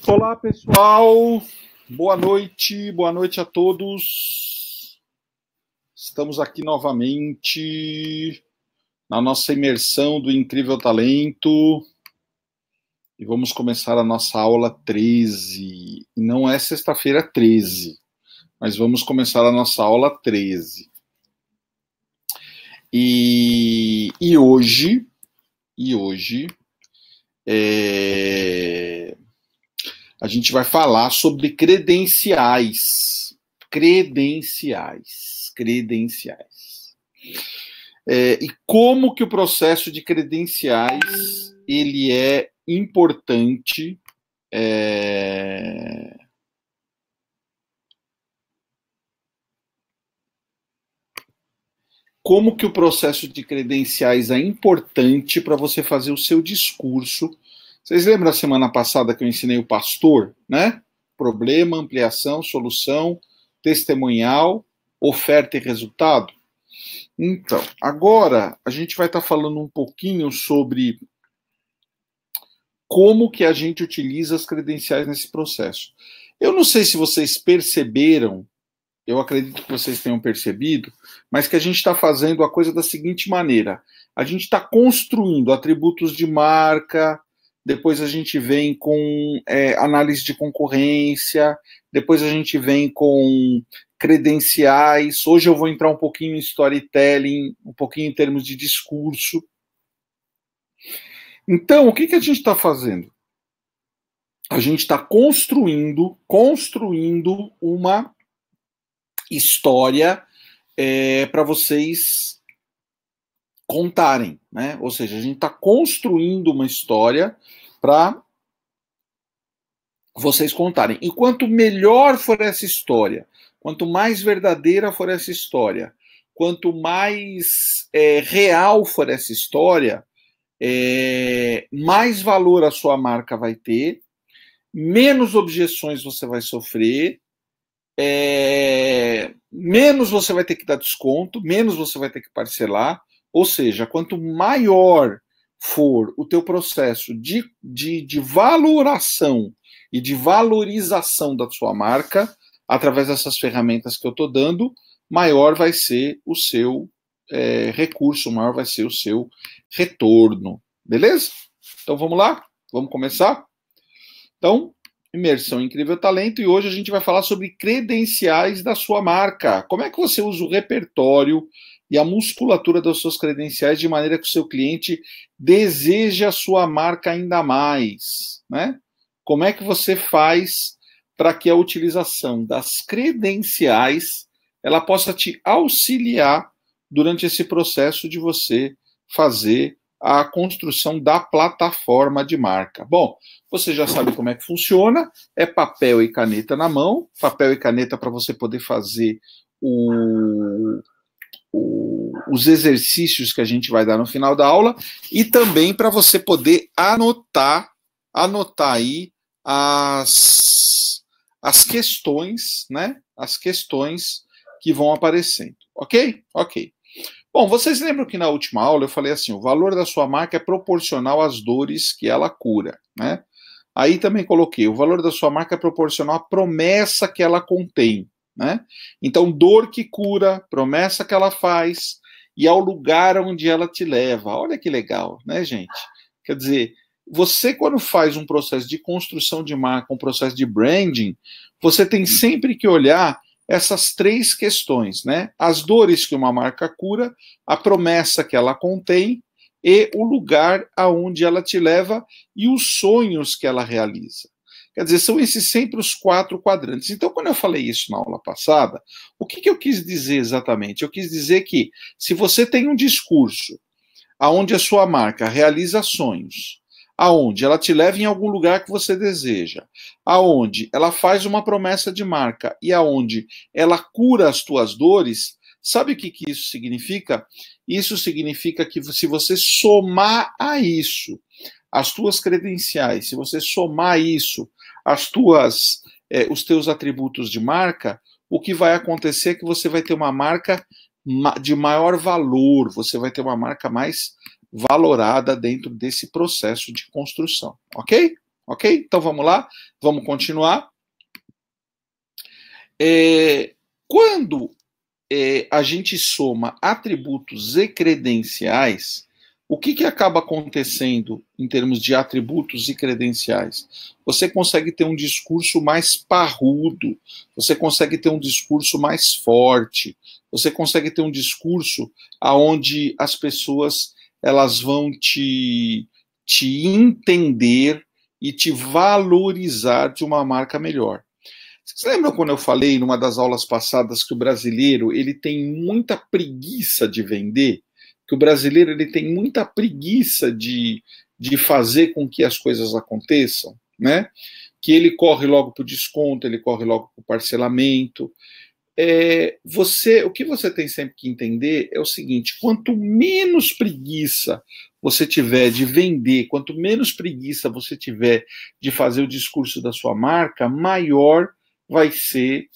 Olá, pessoal. Boa noite a todos. Estamos aqui novamente na nossa imersão do Incrível Talento e vamos começar a nossa aula 13. Não é sexta-feira 13, mas vamos começar a nossa aula 13. E hoje a gente vai falar sobre credenciais. E como que o processo de credenciais ele é importante como que o processo de credenciais é importante para você fazer o seu discurso. Vocês lembram da semana passada que eu ensinei o pastor, né? Problema, ampliação, solução, testemunhal, oferta e resultado? Então, agora a gente vai estar falando um pouquinho sobre como que a gente utiliza as credenciais nesse processo. Eu não sei se vocês perceberam, eu acredito que vocês tenham percebido, mas que a gente está fazendo a coisa da seguinte maneira. A gente está construindo atributos de marca, depois a gente vem com análise de concorrência, depois a gente vem com credenciais. Hoje eu vou entrar um pouquinho em storytelling, um pouquinho em termos de discurso. Então, o que a gente está fazendo? A gente está construindo uma história para vocês contarem, né? Ou seja, a gente está construindo uma história para vocês contarem. E quanto melhor for essa história, quanto mais verdadeira for essa história, quanto mais real for essa história, mais valor a sua marca vai ter, menos objeções você vai sofrer, menos você vai ter que dar desconto, menos você vai ter que parcelar. Ou seja, quanto maior for o teu processo de valoração e de valorização da sua marca, através dessas ferramentas que eu estou dando, maior vai ser o seu recurso, maior vai ser o seu retorno. Beleza? Então vamos lá? Vamos começar? Então, imersão Incrível Talento, e hoje a gente vai falar sobre credenciais da sua marca. Como é que você usa o repertório e a musculatura das suas credenciais de maneira que o seu cliente deseje a sua marca ainda mais, né? Como é que você faz para que a utilização das credenciais ela possa te auxiliar durante esse processo de você fazer a construção da plataforma de marca? Bom, você já sabe como é que funciona, é papel e caneta na mão, papel e caneta para você poder fazer os exercícios que a gente vai dar no final da aula, e também para você poder anotar aí as questões, né? As questões que vão aparecendo, ok? Ok. Bom, vocês lembram que na última aula eu falei assim, o valor da sua marca é proporcional às dores que ela cura, né? Aí também coloquei, o valor da sua marca é proporcional à promessa que ela contém, né? Então, dor que cura, promessa que ela faz e ao lugar onde ela te leva. Olha que legal, né, gente? Quer dizer, você quando faz um processo de construção de marca, um processo de branding, você tem sempre que olhar essas três questões, né? As dores que uma marca cura, a promessa que ela contém e o lugar aonde ela te leva e os sonhos que ela realiza. Quer dizer, são esses sempre os 4 quadrantes. Então, quando eu falei isso na aula passada, o que eu quis dizer exatamente? Eu quis dizer que se você tem um discurso aonde a sua marca realiza sonhos, aonde ela te leva em algum lugar que você deseja, aonde ela faz uma promessa de marca e aonde ela cura as tuas dores, sabe o que isso significa? Isso significa que se você somar a isso as tuas credenciais, se você somar isso os teus atributos de marca, o que vai acontecer é que você vai ter uma marca de maior valor, você vai ter uma marca mais valorada dentro desse processo de construção, ok? Ok? Então vamos lá, vamos continuar. Quando a gente soma atributos e credenciais, o que acaba acontecendo em termos de atributos e credenciais? Você consegue ter um discurso mais parrudo, você consegue ter um discurso mais forte, você consegue ter um discurso onde as pessoas elas vão te entender e te valorizar de uma marca melhor. Vocês lembram quando eu falei numa das aulas passadas que o brasileiro ele tem muita preguiça de vender? Que o brasileiro ele tem muita preguiça de fazer com que as coisas aconteçam, né? Que ele corre logo para o desconto, ele corre logo para o parcelamento. O que você tem sempre que entender é o seguinte: quanto menos preguiça você tiver de vender, quanto menos preguiça você tiver de fazer o discurso da sua marca, maior vai ser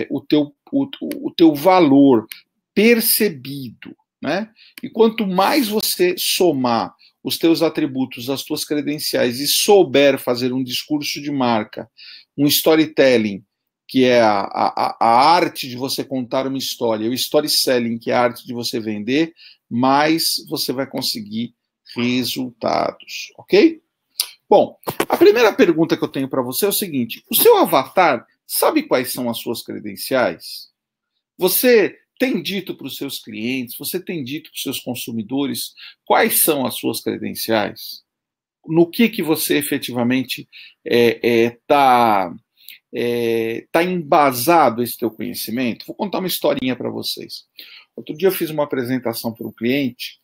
o teu valor percebido, né? E quanto mais você somar os teus atributos, as tuas credenciais e souber fazer um discurso de marca, um storytelling, que é a arte de você contar uma história, o storytelling, que é a arte de você vender, mais você vai conseguir resultados, ok? Bom, a primeira pergunta que eu tenho para você é o seguinte: o seu avatar sabe quais são as suas credenciais? Você tem dito para os seus clientes, você tem dito para os seus consumidores quais são as suas credenciais? No que você efetivamente está embasado esse teu conhecimento? Vou contar uma historinha para vocês. Outro dia eu fiz uma apresentação para um cliente,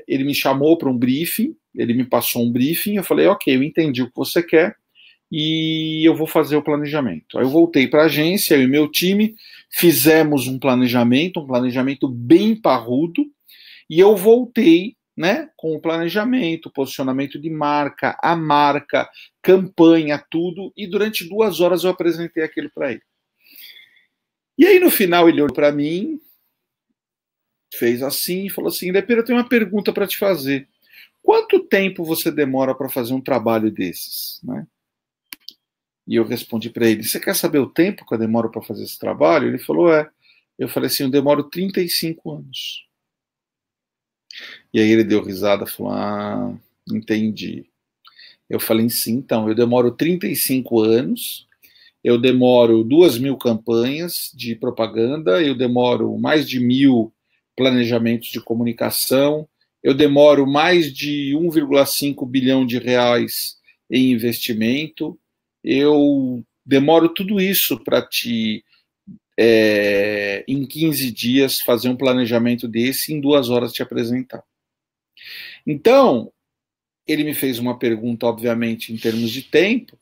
ele me chamou para um briefing, ele me passou um briefing, eu falei, ok, eu entendi o que você quer e eu vou fazer o planejamento. Aí eu voltei para a agência, eu e meu time fizemos um planejamento bem parrudo, e eu voltei, né, com o planejamento, posicionamento de marca, a marca, campanha, tudo, e durante 2 horas eu apresentei aquilo para ele. E aí no final ele olhou para mim, fez assim e falou assim: Lepera, eu tenho uma pergunta para te fazer. Quanto tempo você demora para fazer um trabalho desses, né? E eu respondi para ele: você quer saber o tempo que eu demoro para fazer esse trabalho? Ele falou: é. Eu falei assim: eu demoro 35 anos. E aí ele deu risada e falou: ah, entendi. Eu falei: sim, então, eu demoro 35 anos, eu demoro 2.000 campanhas de propaganda, eu demoro mais de 1.000 planejamentos de comunicação, eu demoro mais de 1,5 bilhão de reais em investimento, eu demoro tudo isso para te, em 15 dias, fazer um planejamento desse e em 2 horas te apresentar. Então, ele me fez uma pergunta, obviamente, em termos de tempo,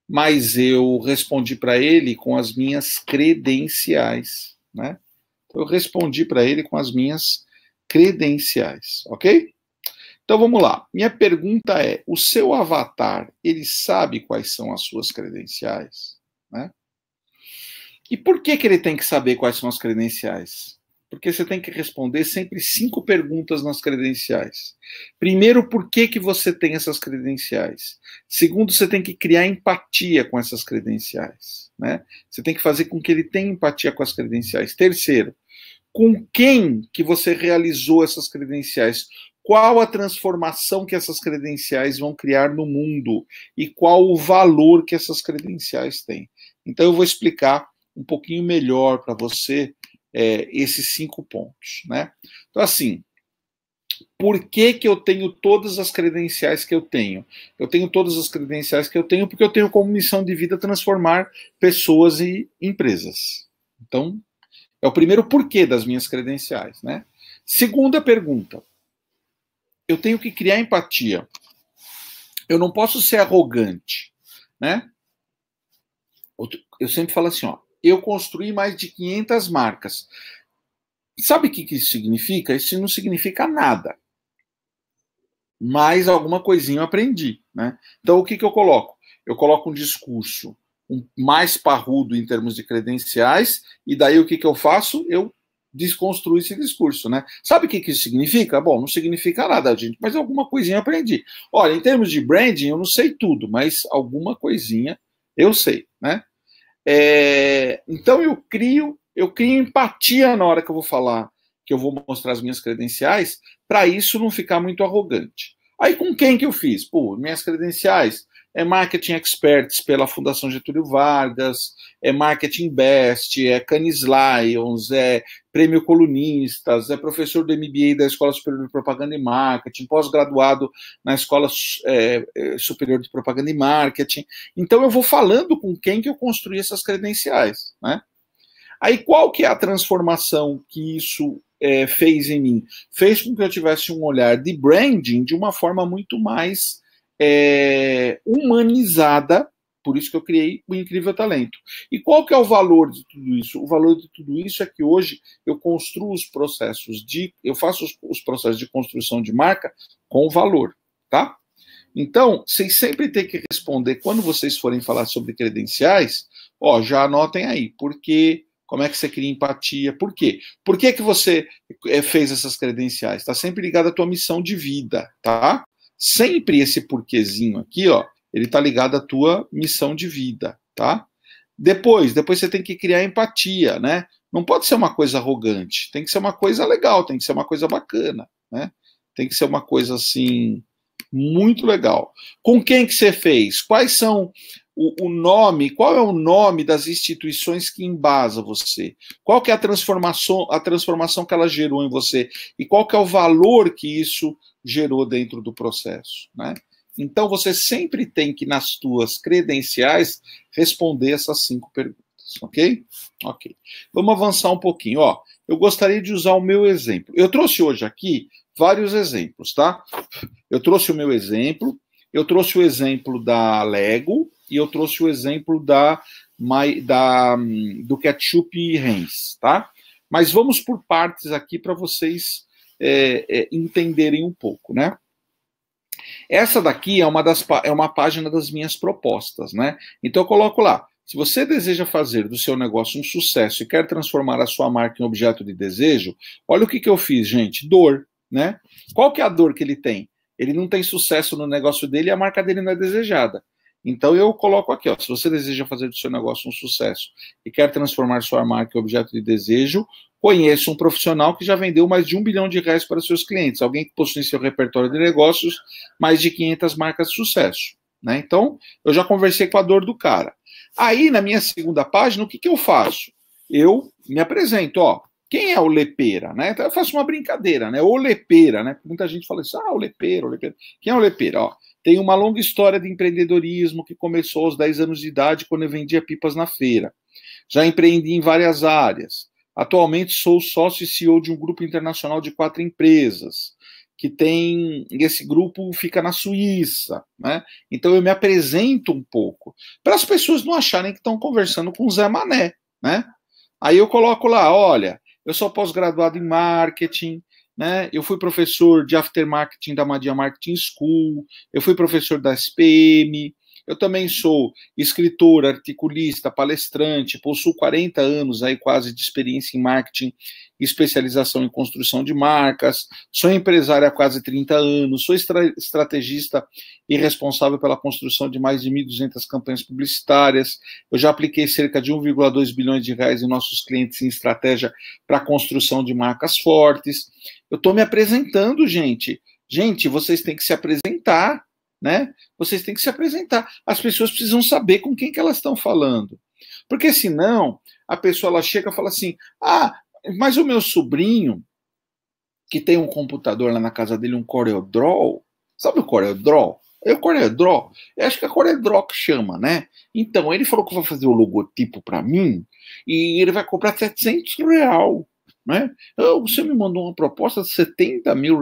mas eu respondi para ele com as minhas credenciais, né? Eu respondi para ele com as minhas credenciais, ok? Então vamos lá. Minha pergunta é: o seu avatar, ele sabe quais são as suas credenciais, né? E por que ele tem que saber quais são as credenciais? Porque você tem que responder sempre 5 perguntas nas credenciais. Primeiro, por que você tem essas credenciais? Segundo, você tem que criar empatia com essas credenciais, né? Você tem que fazer com que ele tenha empatia com as credenciais. Terceiro, com quem que você realizou essas credenciais? Qual a transformação que essas credenciais vão criar no mundo? E qual o valor que essas credenciais têm? Então eu vou explicar um pouquinho melhor para você esses 5 pontos, né? Então, assim, por que eu tenho todas as credenciais que eu tenho? Eu tenho todas as credenciais que eu tenho porque eu tenho como missão de vida transformar pessoas e empresas. Então, é o primeiro porquê das minhas credenciais, né? Segunda pergunta, eu tenho que criar empatia. Eu não posso ser arrogante, né? Eu sempre falo assim, ó, eu construí mais de 500 marcas. Sabe o que isso significa? Isso não significa nada. Mas alguma coisinha eu aprendi, né? Então, o que eu coloco? Eu coloco um discurso mais parrudo em termos de credenciais, e daí o que eu faço? Eu desconstruo esse discurso, né? Sabe o que isso significa? Bom, não significa nada, gente, mas alguma coisinha eu aprendi. Olha, em termos de branding, eu não sei tudo, mas alguma coisinha eu sei, né? Então eu crio empatia na hora que eu vou falar, que eu vou mostrar as minhas credenciais, para isso não ficar muito arrogante. Aí com quem que eu fiz? Pô, minhas credenciais é Marketing Experts pela Fundação Getúlio Vargas, é Marketing Best, é Cannes Lions, é Prêmio Colunistas, é professor do MBA da Escola Superior de Propaganda e Marketing, pós-graduado na Escola Superior de Propaganda e Marketing. Então eu vou falando com quem que eu construí essas credenciais, né? Aí qual que é a transformação que isso fez em mim? Fez com que eu tivesse um olhar de branding de uma forma muito mais humanizada, por isso que eu criei o Incrível Talento. E qual que é o valor de tudo isso? O valor de tudo isso é que hoje eu construo os processos eu faço os processos de construção de marca com valor, tá? Então, vocês sempre têm que responder, quando vocês forem falar sobre credenciais, já anotem aí, porque como é que você cria empatia, por quê? Por que que você fez essas credenciais? Está sempre ligado à tua missão de vida, tá? Sempre esse porquezinho aqui, ele está ligado à tua missão de vida, tá? Depois você tem que criar empatia, né? Não pode ser uma coisa arrogante, tem que ser uma coisa legal, tem que ser uma coisa bacana, né? Tem que ser uma coisa assim muito legal. Com quem que você fez? Quais são o nome? Qual é o nome das instituições que embasa você? Qual que é a transformação que ela gerou em você? E qual que é o valor que isso gerou dentro do processo, né? Então você sempre tem que, nas tuas credenciais, responder essas 5 perguntas, ok? Ok. Vamos avançar um pouquinho, Eu gostaria de usar o meu exemplo. Eu trouxe hoje aqui vários exemplos, tá? Eu trouxe o meu exemplo, eu trouxe o exemplo da Lego e eu trouxe o exemplo do Ketchup Heinz, tá? Mas vamos por partes aqui para vocês entenderem um pouco, né? Essa daqui é uma página das minhas propostas, né? Então eu coloco lá, se você deseja fazer do seu negócio um sucesso e quer transformar a sua marca em objeto de desejo, olha o que eu fiz, gente, dor, né? Qual que é a dor que ele tem? Ele não tem sucesso no negócio dele e a marca dele não é desejada. Então eu coloco aqui, se você deseja fazer do seu negócio um sucesso e quer transformar sua marca em objeto de desejo, conheça um profissional que já vendeu mais de R$1 bilhão para seus clientes, alguém que possui em seu repertório de negócios mais de 500 marcas de sucesso, né? Então eu já conversei com a dor do cara. Aí na minha segunda página, o que eu faço? Eu me apresento, quem é o Lepera, né? Então eu faço uma brincadeira, né? O Lepera, né? Muita gente fala assim, o Lepera, o Lepera. Quem é o Lepera? Tem uma longa história de empreendedorismo que começou aos 10 anos de idade, quando eu vendia pipas na feira. Já empreendi em várias áreas. Atualmente sou sócio e CEO de um grupo internacional de 4 empresas, esse grupo fica na Suíça, né? Então eu me apresento um pouco, para as pessoas não acharem que estão conversando com o Zé Mané, né? Aí eu coloco lá, olha, eu sou pós-graduado em marketing, né? Eu fui professor de aftermarketing da Madia Marketing School, eu fui professor da SPM, eu também sou escritor, articulista, palestrante, possuo 40 anos aí quase de experiência em marketing e especialização em construção de marcas, sou empresário há quase 30 anos, sou estrategista e responsável pela construção de mais de 1.200 campanhas publicitárias, eu já apliquei cerca de R$1,2 bilhões em nossos clientes em estratégia para a construção de marcas fortes. Eu estou me apresentando, gente. Gente, vocês têm que se apresentar, né? Vocês têm que se apresentar. As pessoas precisam saber com quem que elas estão falando. Porque senão, a pessoa ela chega e fala assim, mas o meu sobrinho, que tem um computador lá na casa dele, um CorelDRAW, sabe o CorelDRAW? É o CorelDRAW. Eu acho que é CorelDRAW que chama, né? Então, ele falou que vai fazer o logotipo para mim e ele vai cobrar R$700. Né? Você me mandou uma proposta de R$70 mil,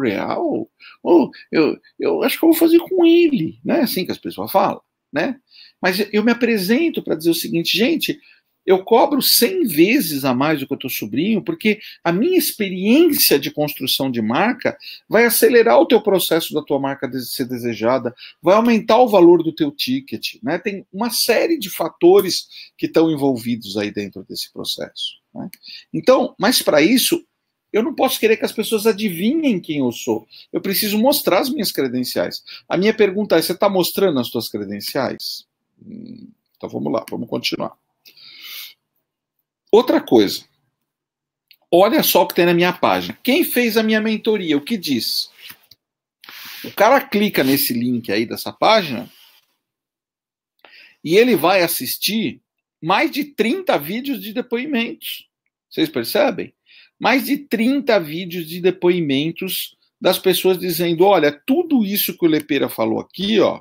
eu acho que eu vou fazer com ele, né? Assim que as pessoas falam, né? Mas eu me apresento para dizer o seguinte, gente, eu cobro 100 vezes a mais do que o teu sobrinho, porque a minha experiência de construção de marca vai acelerar o teu processo da tua marca de ser desejada, vai aumentar o valor do teu ticket, né? Tem uma série de fatores que estão envolvidos aí dentro desse processo. né? Então, mas para isso, eu não posso querer que as pessoas adivinhem quem eu sou. Eu preciso mostrar as minhas credenciais. A minha pergunta é: você está mostrando as suas credenciais? Então vamos lá, vamos continuar. Outra coisa. Olha só o que tem na minha página. Quem fez a minha mentoria? O que diz? O cara clica nesse link aí dessa página e ele vai assistir mais de 30 vídeos de depoimentos. Vocês percebem? Mais de 30 vídeos de depoimentos das pessoas dizendo: olha, tudo isso que o Lepera falou aqui, ó,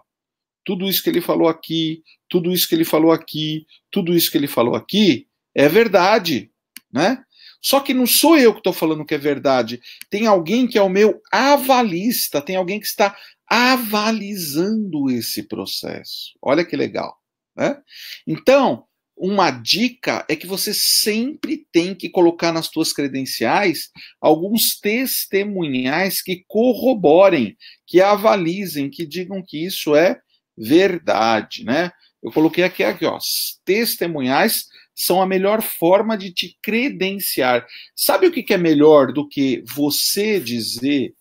tudo isso que ele falou aqui, tudo isso que ele falou aqui, tudo isso que ele falou aqui, é verdade, né? Só que não sou eu que estou falando que é verdade. Tem alguém que é o meu avalista, tem alguém que está avalizando esse processo. Olha que legal, né? Então, uma dica é que você sempre tem que colocar nas suas credenciais alguns testemunhais que corroborem, que avalizem, que digam que isso é verdade, né? Eu coloquei aqui, ó, testemunhais são a melhor forma de te credenciar. Sabe o que é melhor do que você dizer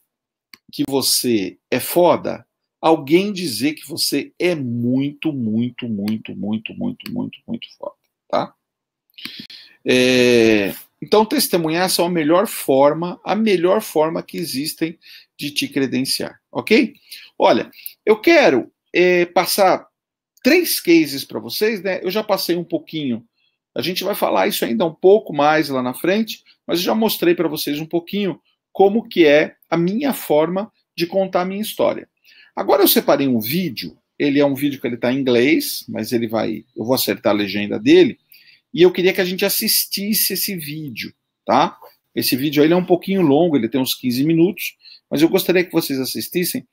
que você é foda? Alguém dizer que você é muito, muito, muito, muito, muito, muito, muito foda, tá? Então, testemunhar são a melhor forma que existem de te credenciar, ok? Olha, eu quero passar 3 cases para vocês, né? Eu já passei um pouquinho. A gente vai falar isso ainda um pouco mais lá na frente, mas eu já mostrei para vocês um pouquinho como que é a minha forma de contar a minha história. Agora eu separei um vídeo, ele é um vídeo que ele está em inglês, mas eu vou acertar a legenda dele, e eu queria que a gente assistisse esse vídeo, tá? Esse vídeo aí ele é um pouquinho longo, ele tem uns 15 minutos, mas eu gostaria que vocês assistissem,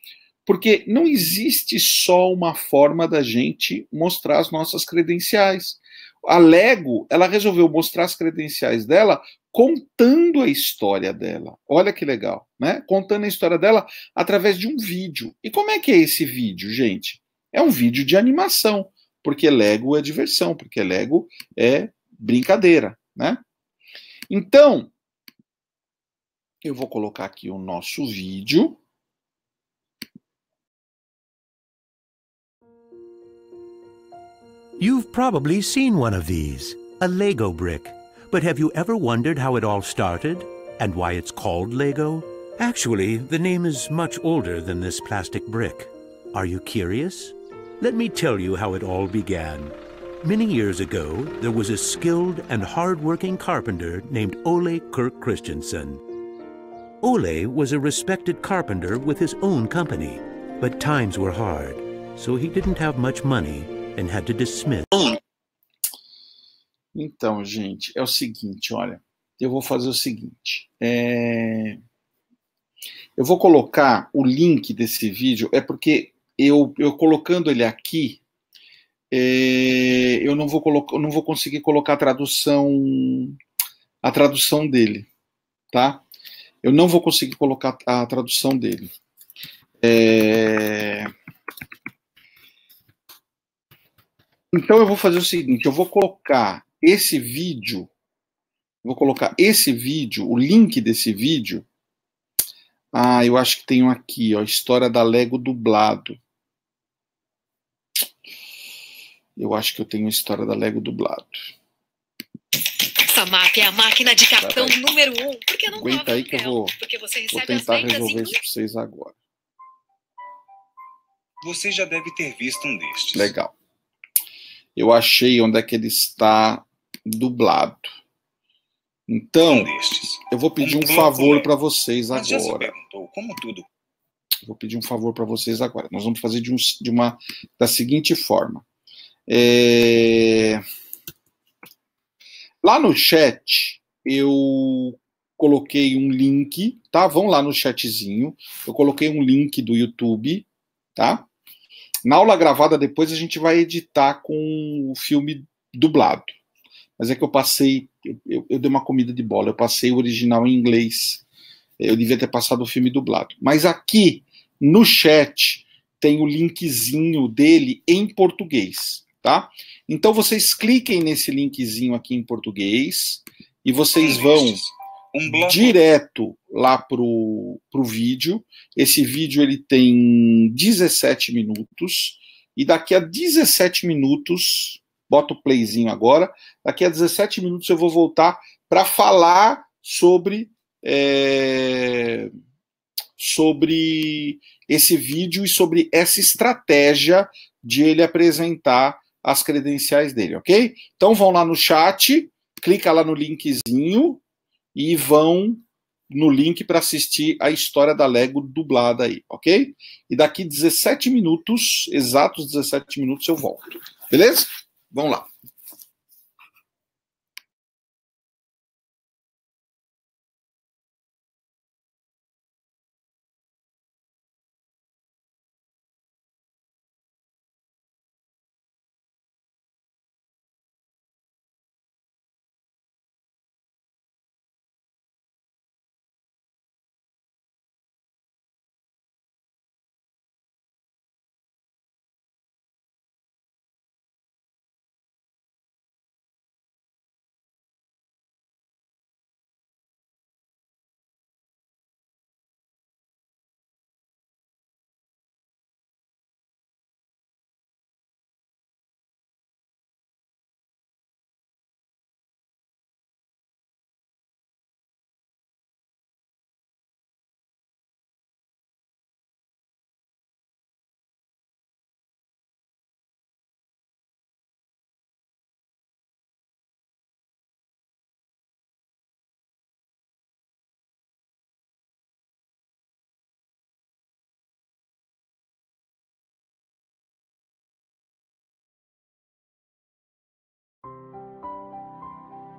porque não existe só uma forma da gente mostrar as nossas credenciais. A Lego, ela resolveu mostrar as credenciais dela contando a história dela. Olha que legal, né? Contando a história dela através de um vídeo. E como é que é esse vídeo, gente? É um vídeo de animação, porque Lego é diversão, porque Lego é brincadeira, né? Então, eu vou colocar aqui o nosso vídeo. You've probably seen one of these, a Lego brick. But have you ever wondered how it all started and why it's called Lego? Actually, the name is much older than this plastic brick. Are you curious? Let me tell you how it all began. Many years ago, there was a skilled and hard-working carpenter named Ole Kirk Christensen. Ole was a respected carpenter with his own company, but times were hard, so he didn't have much money and had to dismiss. Então, gente, é o seguinte, olha, eu vou fazer o seguinte, eu vou colocar o link desse vídeo, é porque eu colocando ele aqui, eu não vou conseguir colocar a tradução dele, tá? Eu não vou conseguir colocar a tradução dele. Então eu vou fazer o seguinte, eu vou colocar esse vídeo, o link desse vídeo. Eu acho que tenho aqui, ó, história da Lego dublado. Eu acho que eu tenho a história da Lego dublado. Samap é a máquina de cartão número 1. Porque não aguenta aí que eu vou tentar resolver isso para vocês agora. Você já deve ter visto um destes. Legal. Eu achei onde é que ele está dublado. Então, eu vou pedir um favor para vocês agora. Já se perguntou como tudo. Vou pedir um favor para vocês agora. Nós vamos fazer da seguinte forma. Lá no chat, eu coloquei um link, tá? Vão lá no chatzinho. Eu coloquei um link do YouTube, tá? Na aula gravada depois a gente vai editar com o filme dublado. Mas é que eu passei, eu dei uma comida de bola, eu passei o original em inglês. Eu devia ter passado o filme dublado. Mas aqui, no chat, tem o linkzinho dele em português, tá? Então vocês cliquem nesse linkzinho aqui em português e vocês vão direto lá pro vídeo. Esse vídeo ele tem 17 minutos, e daqui a 17 minutos, bota o playzinho agora, daqui a 17 minutos eu vou voltar para falar sobre esse vídeo e sobre essa estratégia de ele apresentar as credenciais dele, ok? Então vão lá no chat, clica lá no linkzinho e vão no link para assistir a história da Lego dublada aí, ok? E daqui 17 minutos, exatos 17 minutos, eu volto. Beleza? Vamos lá.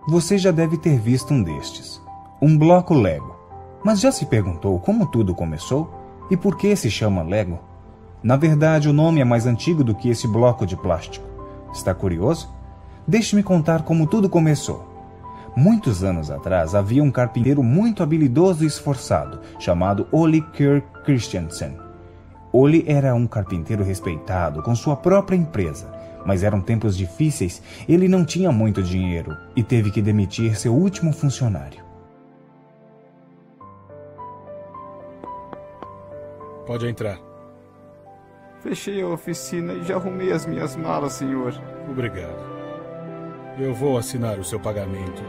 Você já deve ter visto um destes, um bloco Lego. Mas já se perguntou como tudo começou e por que se chama Lego? Na verdade, o nome é mais antigo do que esse bloco de plástico. Está curioso? Deixe-me contar como tudo começou. Muitos anos atrás, havia um carpinteiro muito habilidoso e esforçado, chamado Ole Kirk Christiansen. Ole era um carpinteiro respeitado, com sua própria empresa. Mas eram tempos difíceis, ele não tinha muito dinheiro e teve que demitir seu último funcionário. Pode entrar. Fechei a oficina e já arrumei as minhas malas, senhor. Obrigado. Eu vou assinar o seu pagamento.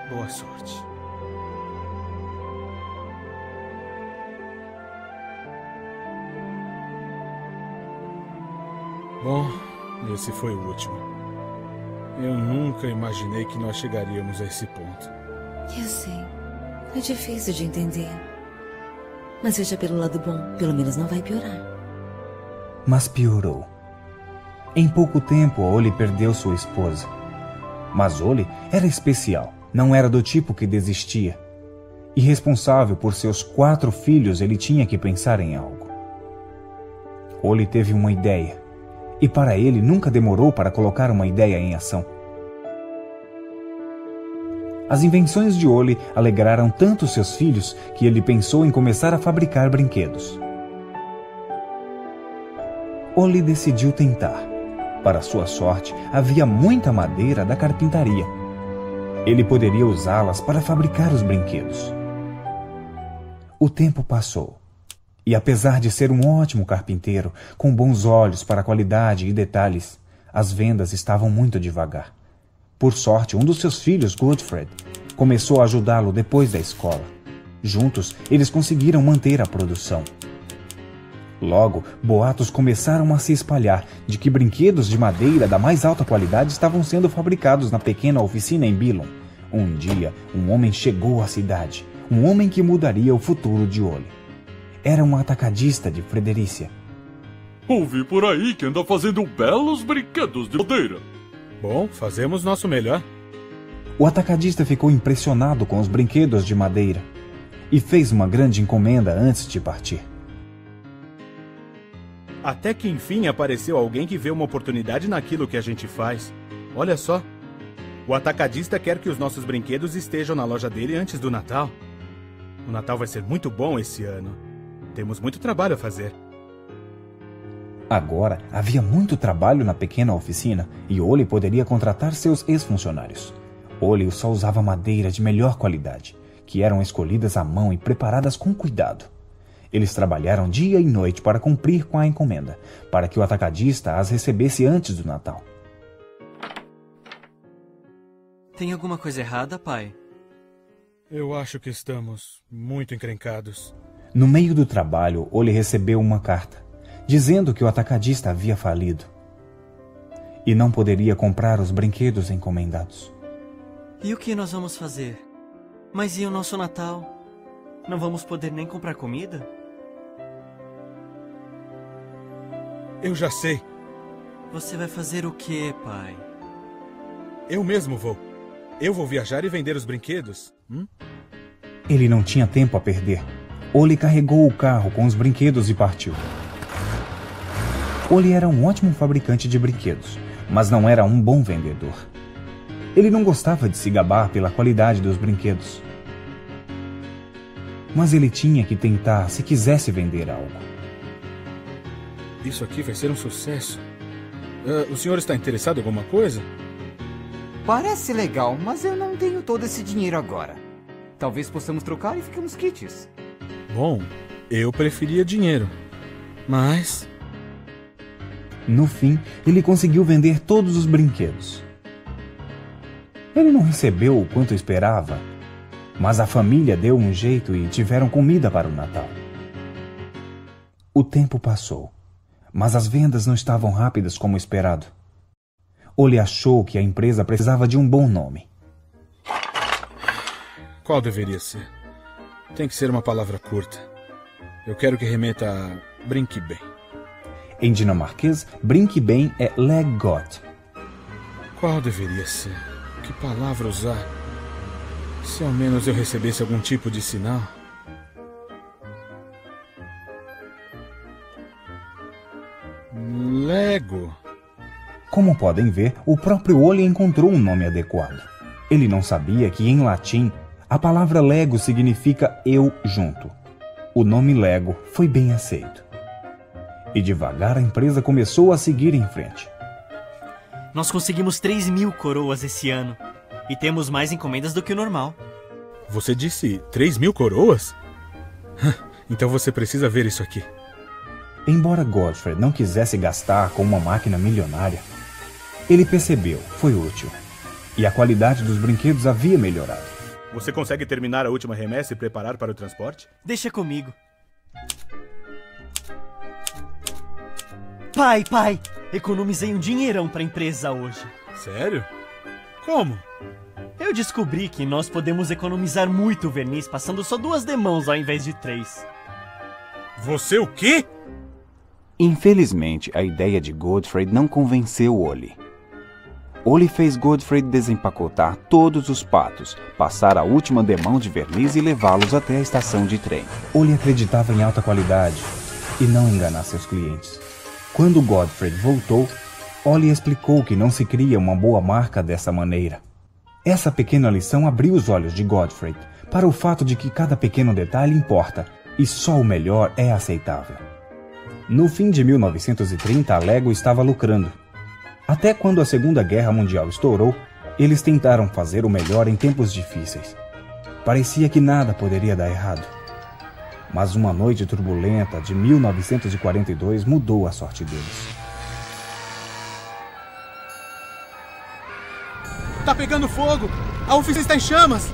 Boa sorte. Bom, esse foi o último. Eu nunca imaginei que nós chegaríamos a esse ponto. Eu sei. É difícil de entender. Mas veja pelo lado bom. Pelo menos não vai piorar. Mas piorou. Em pouco tempo, Ole perdeu sua esposa. Mas Ole era especial. Não era do tipo que desistia. E responsável por seus 4 filhos, ele tinha que pensar em algo. Ole teve uma ideia. E para ele nunca demorou para colocar uma ideia em ação. As invenções de Ole alegraram tanto seus filhos que ele pensou em começar a fabricar brinquedos. Ole decidiu tentar. Para sua sorte, havia muita madeira da carpintaria. Ele poderia usá-las para fabricar os brinquedos. O tempo passou. E apesar de ser um ótimo carpinteiro, com bons olhos para qualidade e detalhes, as vendas estavam muito devagar. Por sorte, um dos seus filhos, Godfred, começou a ajudá-lo depois da escola. Juntos, eles conseguiram manter a produção. Logo, boatos começaram a se espalhar de que brinquedos de madeira da mais alta qualidade estavam sendo fabricados na pequena oficina em Billon. Um dia, um homem chegou à cidade, um homem que mudaria o futuro de Ole. Era um atacadista de Frederícia. Ouvi por aí que anda fazendo belos brinquedos de madeira. Bom, fazemos nosso melhor. O atacadista ficou impressionado com os brinquedos de madeira e fez uma grande encomenda antes de partir. Até que enfim apareceu alguém que vê uma oportunidade naquilo que a gente faz. Olha só. O atacadista quer que os nossos brinquedos estejam na loja dele antes do Natal. O Natal vai ser muito bom esse ano. Temos muito trabalho a fazer. Agora havia muito trabalho na pequena oficina e Oli poderia contratar seus ex-funcionários. Oli só usava madeira de melhor qualidade, que eram escolhidas à mão e preparadas com cuidado. Eles trabalharam dia e noite para cumprir com a encomenda, para que o atacadista as recebesse antes do Natal. Tem alguma coisa errada, pai? Eu acho que estamos muito encrencados. No meio do trabalho, Oli recebeu uma carta, dizendo que o atacadista havia falido e não poderia comprar os brinquedos encomendados. E o que nós vamos fazer? Mas e o nosso Natal? Não vamos poder nem comprar comida? Eu já sei. Você vai fazer o quê, pai? Eu mesmo vou. Eu vou viajar e vender os brinquedos. Ele não tinha tempo a perder. Oli carregou o carro com os brinquedos e partiu. Oli era um ótimo fabricante de brinquedos, mas não era um bom vendedor. Ele não gostava de se gabar pela qualidade dos brinquedos. Mas ele tinha que tentar se quisesse vender algo. Isso aqui vai ser um sucesso. O senhor está interessado em alguma coisa? Parece legal, mas eu não tenho todo esse dinheiro agora. Talvez possamos trocar e ficamos quites. Bom, eu preferia dinheiro. Mas... No fim, ele conseguiu vender todos os brinquedos. Ele não recebeu o quanto esperava, mas a família deu um jeito e tiveram comida para o Natal. O tempo passou, mas as vendas não estavam rápidas como esperado. Oli achou que a empresa precisava de um bom nome. Qual deveria ser? Tem que ser uma palavra curta. Eu quero que remeta a Brinque Bem. Em dinamarquês, Brinque Bem é Leg Godt. Qual deveria ser? Que palavra usar? Se ao menos eu recebesse algum tipo de sinal. Lego. Como podem ver, o próprio Oli encontrou um nome adequado. Ele não sabia que, em latim, a palavra Lego significa eu junto. O nome Lego foi bem aceito. E devagar a empresa começou a seguir em frente. Nós conseguimos 3.000 coroas esse ano. E temos mais encomendas do que o normal. Você disse 3.000 coroas? Então você precisa ver isso aqui. Embora Godfrey não quisesse gastar com uma máquina milionária, ele percebeu, foi útil. E a qualidade dos brinquedos havia melhorado. Você consegue terminar a última remessa e preparar para o transporte? Deixa comigo. Pai! Economizei um dinheirão para a empresa hoje. Sério? Como? Eu descobri que nós podemos economizar muito verniz passando só 2 demãos ao invés de 3. Você o quê? Infelizmente, a ideia de Godfrey não convenceu Oli. Oli fez Godfrey desempacotar todos os patos, passar a última demão de verniz e levá-los até a estação de trem. Oli acreditava em alta qualidade e não enganar seus clientes. Quando Godfrey voltou, Oli explicou que não se cria uma boa marca dessa maneira. Essa pequena lição abriu os olhos de Godfrey para o fato de que cada pequeno detalhe importa e só o melhor é aceitável. No fim de 1930, a Lego estava lucrando. Até quando a Segunda Guerra Mundial estourou, eles tentaram fazer o melhor em tempos difíceis. Parecia que nada poderia dar errado. Mas uma noite turbulenta de 1942 mudou a sorte deles. Tá pegando fogo! A oficina está em chamas!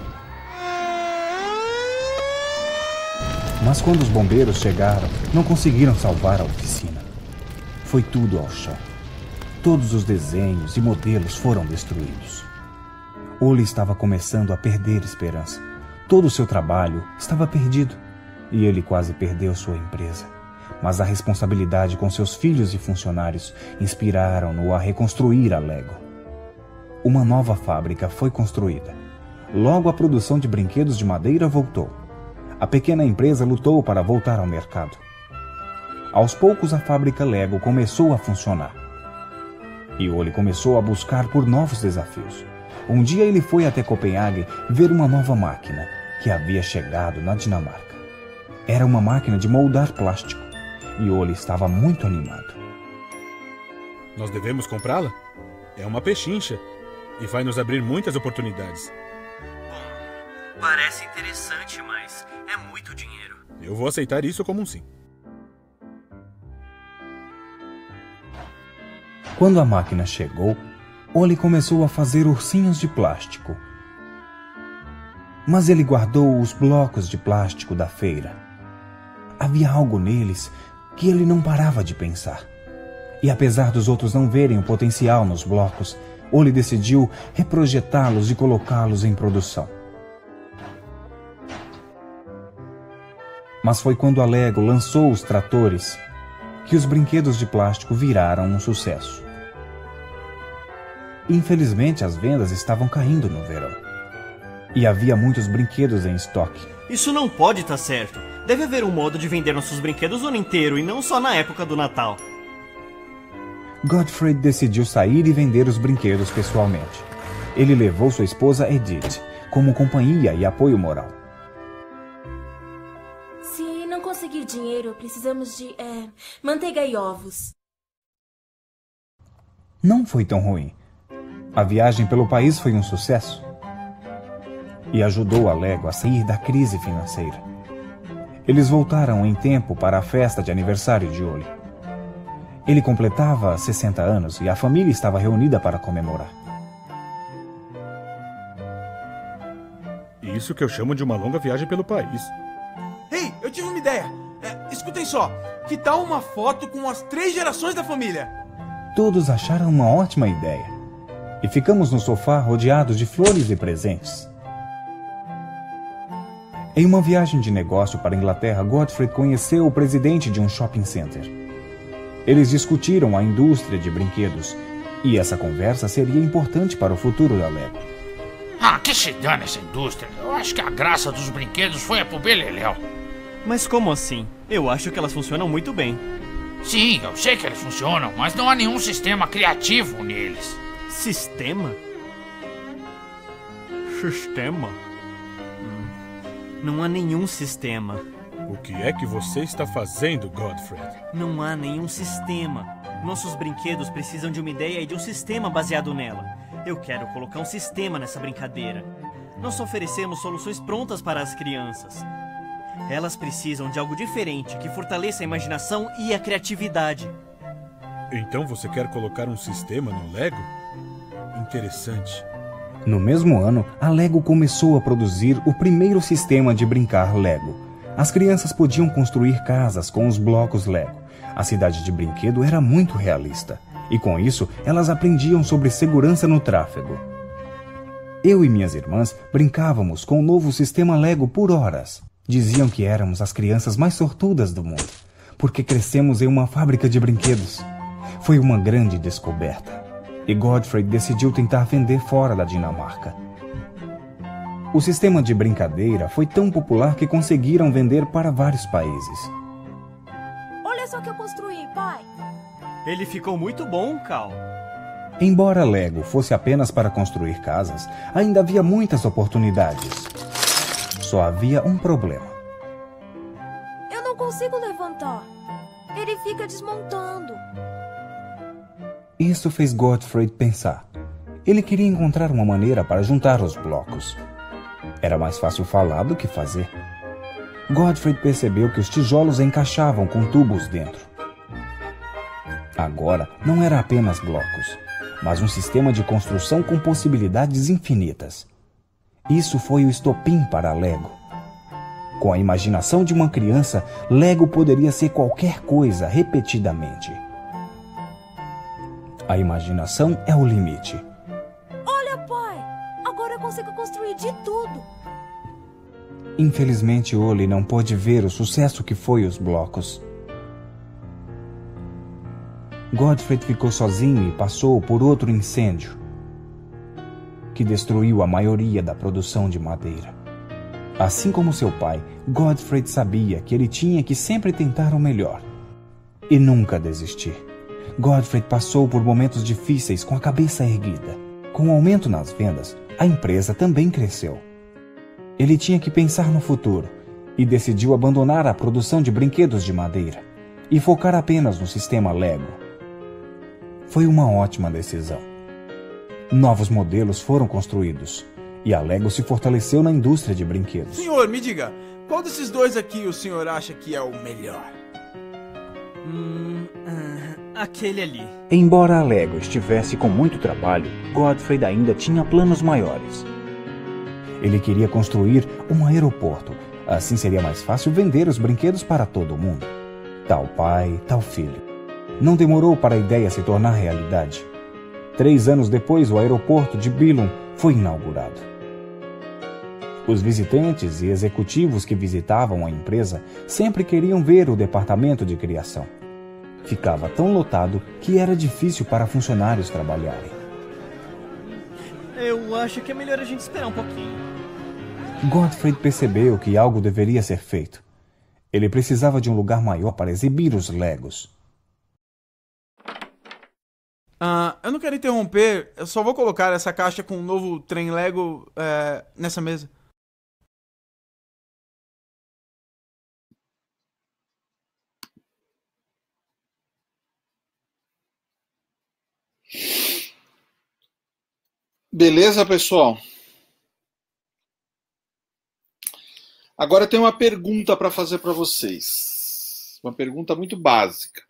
Mas quando os bombeiros chegaram, não conseguiram salvar a oficina. Foi tudo ao chão. Todos os desenhos e modelos foram destruídos. Oli estava começando a perder esperança. Todo o seu trabalho estava perdido e ele quase perdeu sua empresa. Mas a responsabilidade com seus filhos e funcionários inspiraram-no a reconstruir a Lego. Uma nova fábrica foi construída. Logo a produção de brinquedos de madeira voltou. A pequena empresa lutou para voltar ao mercado. Aos poucos a fábrica Lego começou a funcionar. E Oli começou a buscar por novos desafios. Um dia ele foi até Copenhague ver uma nova máquina que havia chegado na Dinamarca. Era uma máquina de moldar plástico e Oli estava muito animado. Nós devemos comprá-la? É uma pechincha e vai nos abrir muitas oportunidades. Bom, parece interessante, mas é muito dinheiro. Eu vou aceitar isso como um sim. Quando a máquina chegou, Oli começou a fazer ursinhos de plástico. Mas ele guardou os blocos de plástico da feira. Havia algo neles que ele não parava de pensar. E apesar dos outros não verem o potencial nos blocos, Oli decidiu reprojetá-los e colocá-los em produção. Mas foi quando a Lego lançou os tratores que os brinquedos de plástico viraram um sucesso. Infelizmente, as vendas estavam caindo no verão. E havia muitos brinquedos em estoque. Isso não pode estar certo. Deve haver um modo de vender nossos brinquedos o ano inteiro e não só na época do Natal. Godfrey decidiu sair e vender os brinquedos pessoalmente. Ele levou sua esposa Edith como companhia e apoio moral. Se não conseguir dinheiro, precisamos de manteiga e ovos. Não foi tão ruim. A viagem pelo país foi um sucesso e ajudou a Lego a sair da crise financeira. Eles voltaram em tempo para a festa de aniversário de Oli. Ele completava 60 anos e a família estava reunida para comemorar. Isso que eu chamo de uma longa viagem pelo país. Ei, eu tive uma ideia. Escutem só. Que tal uma foto com as 3 gerações da família? Todos acharam uma ótima ideia. E ficamos no sofá rodeados de flores e presentes. Em uma viagem de negócio para a Inglaterra, Godfrey conheceu o presidente de um shopping center. Eles discutiram a indústria de brinquedos, e essa conversa seria importante para o futuro da Lego. Ah, que se dane essa indústria. Eu acho que a graça dos brinquedos foi a pro beleléu. Mas como assim? Eu acho que elas funcionam muito bem. Sim, eu sei que eles funcionam, mas não há nenhum sistema criativo neles. Sistema? Sistema? Não há nenhum sistema. O que é que você está fazendo, Godfrey? Não há nenhum sistema. Nossos brinquedos precisam de uma ideia e de um sistema baseado nela. Eu quero colocar um sistema nessa brincadeira. Nós oferecemos soluções prontas para as crianças. Elas precisam de algo diferente que fortaleça a imaginação e a criatividade. Então você quer colocar um sistema no Lego? Interessante. No mesmo ano, a Lego começou a produzir o primeiro sistema de brincar Lego. As crianças podiam construir casas com os blocos Lego. A cidade de brinquedo era muito realista. E com isso, elas aprendiam sobre segurança no tráfego. Eu e minhas irmãs brincávamos com o novo sistema Lego por horas. Diziam que éramos as crianças mais sortudas do mundo, porque crescemos em uma fábrica de brinquedos. Foi uma grande descoberta. E Godfrey decidiu tentar vender fora da Dinamarca. O sistema de brincadeira foi tão popular que conseguiram vender para vários países. Olha só o que eu construí, pai. Ele ficou muito bom, Cal. Embora Lego fosse apenas para construir casas, ainda havia muitas oportunidades. Só havia um problema. Eu não consigo levantar. Ele fica desmontando. Isso fez Godfrey pensar. Ele queria encontrar uma maneira para juntar os blocos. Era mais fácil falar do que fazer. Godfrey percebeu que os tijolos encaixavam com tubos dentro. Agora não era apenas blocos, mas um sistema de construção com possibilidades infinitas. Isso foi o estopim para a Lego. Com a imaginação de uma criança, Lego poderia ser qualquer coisa repetidamente. A imaginação é o limite. Olha, pai! Agora eu consigo construir de tudo. Infelizmente, Oli não pôde ver o sucesso que foi os blocos. Godfrey ficou sozinho e passou por outro incêndio, que destruiu a maioria da produção de madeira. Assim como seu pai, Godfrey sabia que ele tinha que sempre tentar o melhor e nunca desistir. Godfrey passou por momentos difíceis com a cabeça erguida. Com o aumento nas vendas, a empresa também cresceu. Ele tinha que pensar no futuro e decidiu abandonar a produção de brinquedos de madeira e focar apenas no sistema Lego. foi uma ótima decisão. Novos modelos foram construídos e a Lego se fortaleceu na indústria de brinquedos. Senhor, me diga, qual desses dois aqui o senhor acha que é o melhor? Aquele ali. Embora a Lego estivesse com muito trabalho, Godfrey ainda tinha planos maiores. Ele queria construir um aeroporto. Assim seria mais fácil vender os brinquedos para todo mundo. Tal pai, tal filho. Não demorou para a ideia se tornar realidade. 3 anos depois, o aeroporto de Billund foi inaugurado. Os visitantes e executivos que visitavam a empresa sempre queriam ver o departamento de criação. Ficava tão lotado que era difícil para funcionários trabalharem. Eu acho que é melhor a gente esperar um pouquinho. Godfrey percebeu que algo deveria ser feito. Ele precisava de um lugar maior para exibir os Legos. Eu não quero interromper, eu só vou colocar essa caixa com um novo trem Lego nessa mesa. Beleza, pessoal? Agora eu tenho uma pergunta para fazer para vocês. Uma pergunta muito básica.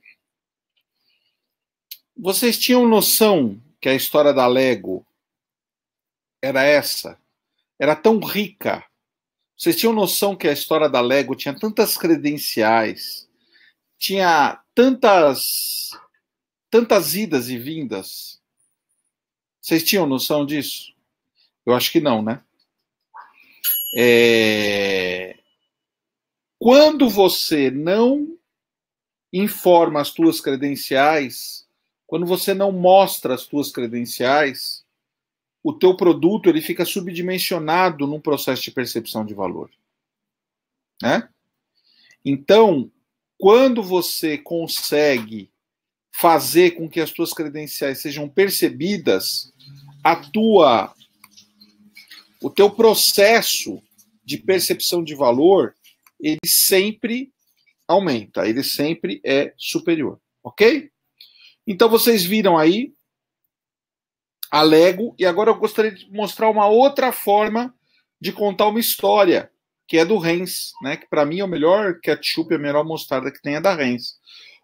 Vocês tinham noção que a história da Lego era essa? Era tão rica? Vocês tinham noção que a história da Lego tinha tantas credenciais, tinha tantas idas e vindas? Vocês tinham noção disso? Eu acho que não, né? Quando você não informa as tuas credenciais, quando você não mostra as tuas credenciais, o teu produto ele fica subdimensionado num processo de percepção de valor, né? Então, quando você consegue fazer com que as tuas credenciais sejam percebidas, o teu processo de percepção de valor, ele sempre aumenta, ele sempre é superior, ok? Então vocês viram aí a Lego, e agora eu gostaria de mostrar uma outra forma de contar uma história, que é do Heinz, né? Que para mim é o melhor ketchup, a melhor mostarda que tem é da Heinz.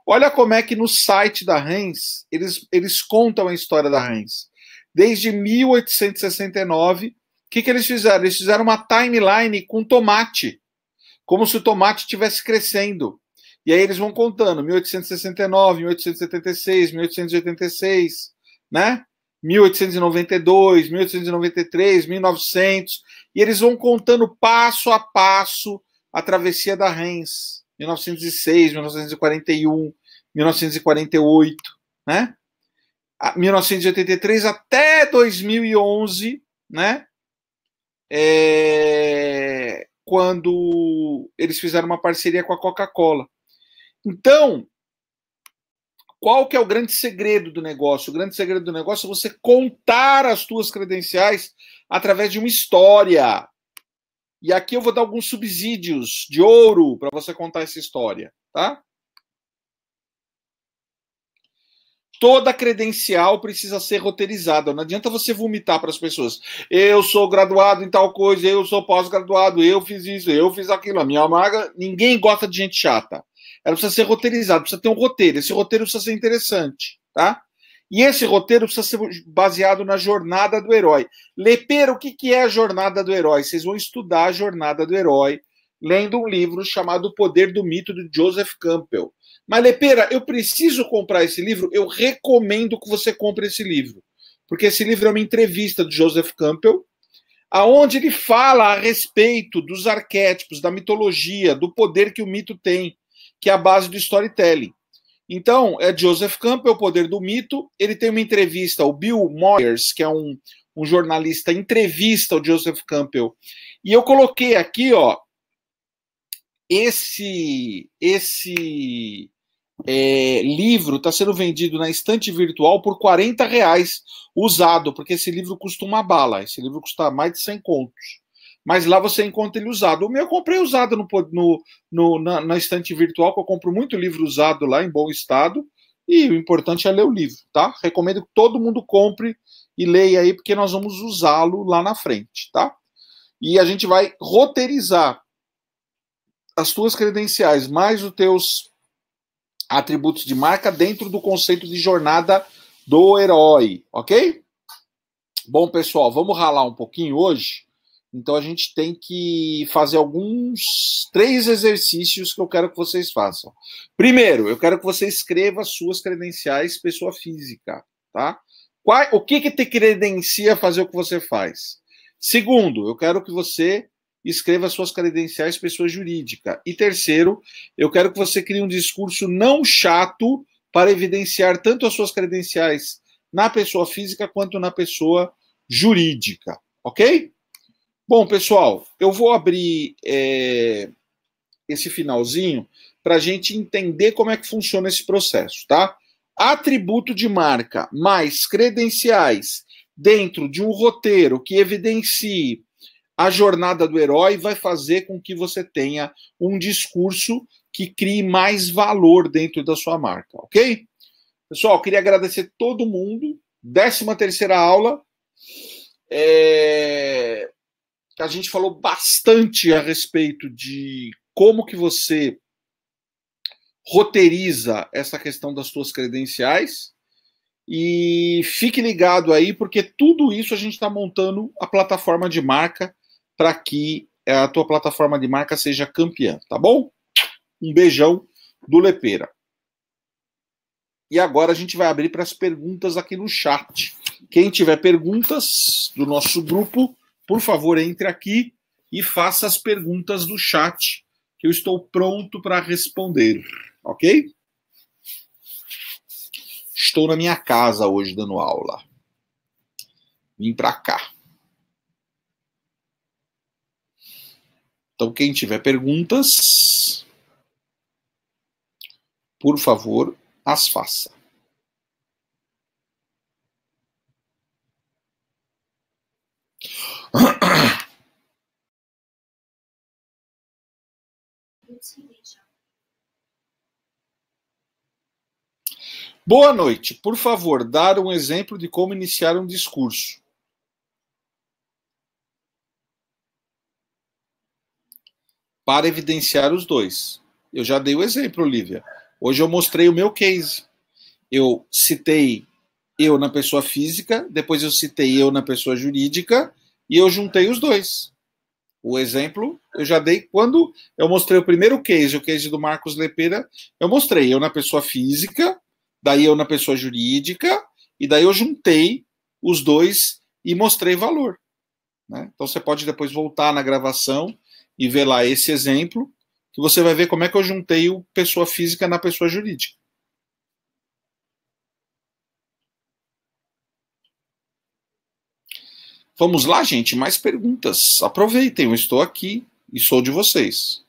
Olha como é que no site da Heinz, eles contam a história da Heinz. Desde 1869, o que eles fizeram? Eles fizeram uma timeline com tomate, como se o tomate estivesse crescendo. E aí eles vão contando, 1869, 1876, 1886, né? 1892, 1893, 1900, e eles vão contando passo a passo a travessia da Heinz, 1906, 1941, 1948, né? 1983 até 2011, né? Quando eles fizeram uma parceria com a Coca-Cola. Então, qual que é o grande segredo do negócio? O grande segredo do negócio é você contar as tuas credenciais através de uma história. E aqui eu vou dar alguns subsídios de ouro para você contar essa história, tá? Toda credencial precisa ser roteirizada. Não adianta você vomitar para as pessoas. Eu sou graduado em tal coisa, eu sou pós-graduado, eu fiz isso, eu fiz aquilo. A minha maga, ninguém gosta de gente chata. Ela precisa ser roteirizada, precisa ter um roteiro. Esse roteiro precisa ser interessante, tá? E esse roteiro precisa ser baseado na jornada do herói. Lepera, o que é a jornada do herói? Vocês vão estudar a jornada do herói lendo um livro chamado O Poder do Mito, de Joseph Campbell. Mas, Lepera, eu preciso comprar esse livro? Eu recomendo que você compre esse livro. Porque esse livro é uma entrevista de Joseph Campbell, aonde ele fala a respeito dos arquétipos, da mitologia, do poder que o mito tem, que é a base do storytelling. Então, é Joseph Campbell, O Poder do Mito. Ele tem uma entrevista, o Bill Moyers, que é um jornalista, entrevista o Joseph Campbell. E eu coloquei aqui, ó, esse livro está sendo vendido na estante virtual por R$40 usado, porque esse livro custa uma bala. Esse livro custa mais de 100 contos. Mas lá você encontra ele usado. O meu eu comprei usado na estante virtual, que eu compro muito livro usado lá, em bom estado, E o importante é ler o livro, tá? Recomendo que todo mundo compre e leia aí, porque nós vamos usá-lo lá na frente, tá? E a gente vai roteirizar as tuas credenciais, mais os teus atributos de marca dentro do conceito de jornada do herói, ok? Bom, pessoal, vamos ralar um pouquinho hoje. Então a gente tem que fazer alguns 3 exercícios que eu quero que vocês façam. Primeiro, eu quero que você escreva suas credenciais pessoa física, tá? O que te credencia a fazer o que você faz? Segundo, eu quero que você escreva suas credenciais pessoa jurídica. E terceiro, eu quero que você crie um discurso não chato para evidenciar tanto as suas credenciais na pessoa física quanto na pessoa jurídica, ok? Bom, pessoal, eu vou abrir esse finalzinho para a gente entender como é que funciona esse processo, tá? Atributo de marca mais credenciais dentro de um roteiro que evidencie a jornada do herói vai fazer com que você tenha um discurso que crie mais valor dentro da sua marca, ok? Pessoal, queria agradecer todo mundo. 13ª aula. A gente falou bastante a respeito de como que você roteiriza essa questão das suas credenciais. E fique ligado aí, porque tudo isso a gente está montando a plataforma de marca para que a tua plataforma de marca seja campeã, tá bom? Um beijão do Lepeira. E agora a gente vai abrir para as perguntas aqui no chat. Quem tiver perguntas do nosso grupo, por favor, entre aqui e faça as perguntas do chat, que eu estou pronto para responder, ok? Estou na minha casa hoje dando aula. Vim para cá. Então, quem tiver perguntas, por favor, as faça. Boa noite. Por favor, dar um exemplo de como iniciar um discurso. Para evidenciar os dois. Eu já dei o exemplo, Olivia. Hoje eu mostrei o meu case. Eu citei eu na pessoa física, depois eu citei eu na pessoa jurídica e eu juntei os dois. O exemplo eu já dei quando eu mostrei o primeiro case, o case do Marcos Lepeira, eu mostrei eu na pessoa física, daí eu na pessoa jurídica, e daí eu juntei os dois e mostrei valor, né? Então você pode depois voltar na gravação e ver lá esse exemplo, que você vai ver como é que eu juntei o pessoa física na pessoa jurídica. Vamos lá, gente, mais perguntas. Aproveitem, eu estou aqui e sou de vocês.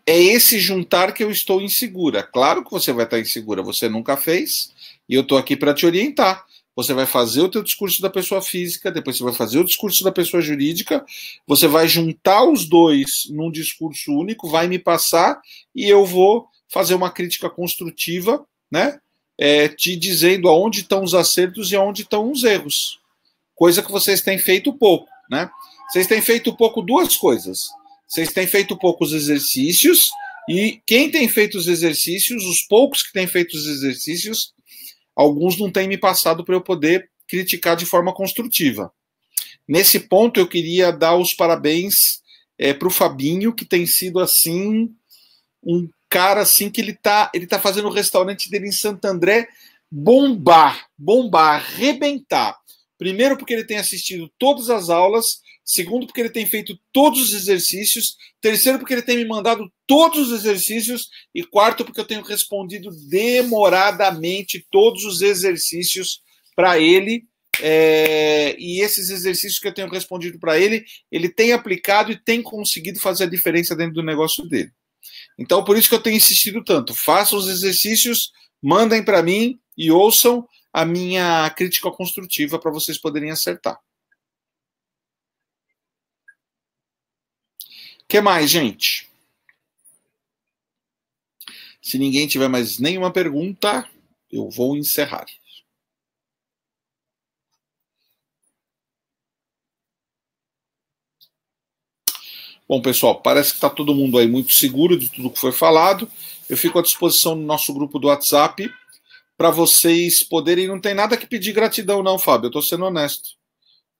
É esse juntar que eu estou insegura. Claro que você vai estar insegura, você nunca fez, e eu estou aqui para te orientar. Você vai fazer o teu discurso da pessoa física, depois você vai fazer o discurso da pessoa jurídica, você vai juntar os dois num discurso único, vai me passar, e eu vou fazer uma crítica construtiva, né? Te dizendo aonde estão os acertos e aonde estão os erros. Coisa que vocês têm feito pouco, né? Vocês têm feito pouco duas coisas. Vocês têm feito poucos exercícios, e quem tem feito os exercícios, os poucos que têm feito os exercícios, alguns não têm me passado para eu poder criticar de forma construtiva. Nesse ponto, eu queria dar os parabéns para o Fabinho, que tem sido assim um cara assim que ele tá fazendo o restaurante dele em Santo André bombar, arrebentar. Primeiro porque ele tem assistido todas as aulas, segundo porque ele tem feito todos os exercícios, terceiro porque ele tem me mandado todos os exercícios e quarto porque eu tenho respondido demoradamente todos os exercícios para ele. E esses exercícios que eu tenho respondido para ele, ele tem aplicado e tem conseguido fazer a diferença dentro do negócio dele. Então, por isso que eu tenho insistido tanto. Façam os exercícios, mandem para mim e ouçam a minha crítica construtiva para vocês poderem acertar. O que mais, gente? Se ninguém tiver mais nenhuma pergunta, eu vou encerrar. Bom, pessoal, parece que está todo mundo aí muito seguro de tudo que foi falado. Eu fico à disposição no nosso grupo do WhatsApp para vocês poderem... Não tem nada que pedir gratidão, não, Fábio. Eu estou sendo honesto.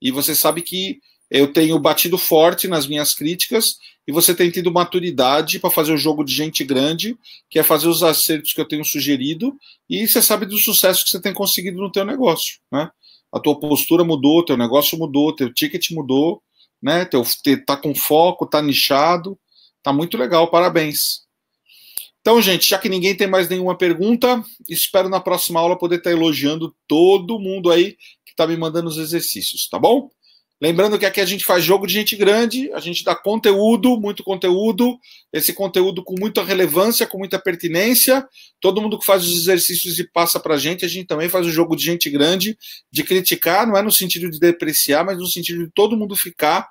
E você sabe que eu tenho batido forte nas minhas críticas e você tem tido maturidade para fazer o jogo de gente grande, que é fazer os acertos que eu tenho sugerido, e você sabe do sucesso que você tem conseguido no teu negócio, né? A tua postura mudou, teu negócio mudou, teu ticket mudou, né? Tá com foco, tá nichado, tá muito legal, parabéns. Então, gente, já que ninguém tem mais nenhuma pergunta, espero na próxima aula poder estar elogiando todo mundo aí que está me mandando os exercícios, tá bom? Lembrando que aqui a gente faz jogo de gente grande, a gente dá conteúdo, muito conteúdo, esse conteúdo com muita relevância, com muita pertinência. Todo mundo que faz os exercícios e passa pra gente, a gente também faz o jogo de gente grande, de criticar, não é no sentido de depreciar, mas no sentido de todo mundo ficar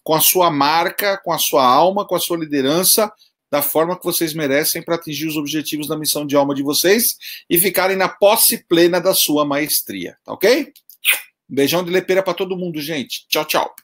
com a sua marca, com a sua alma, com a sua liderança, da forma que vocês merecem para atingir os objetivos da missão de alma de vocês e ficarem na posse plena da sua maestria, tá ok? Um beijão de lepeira para todo mundo, gente. Tchau, tchau.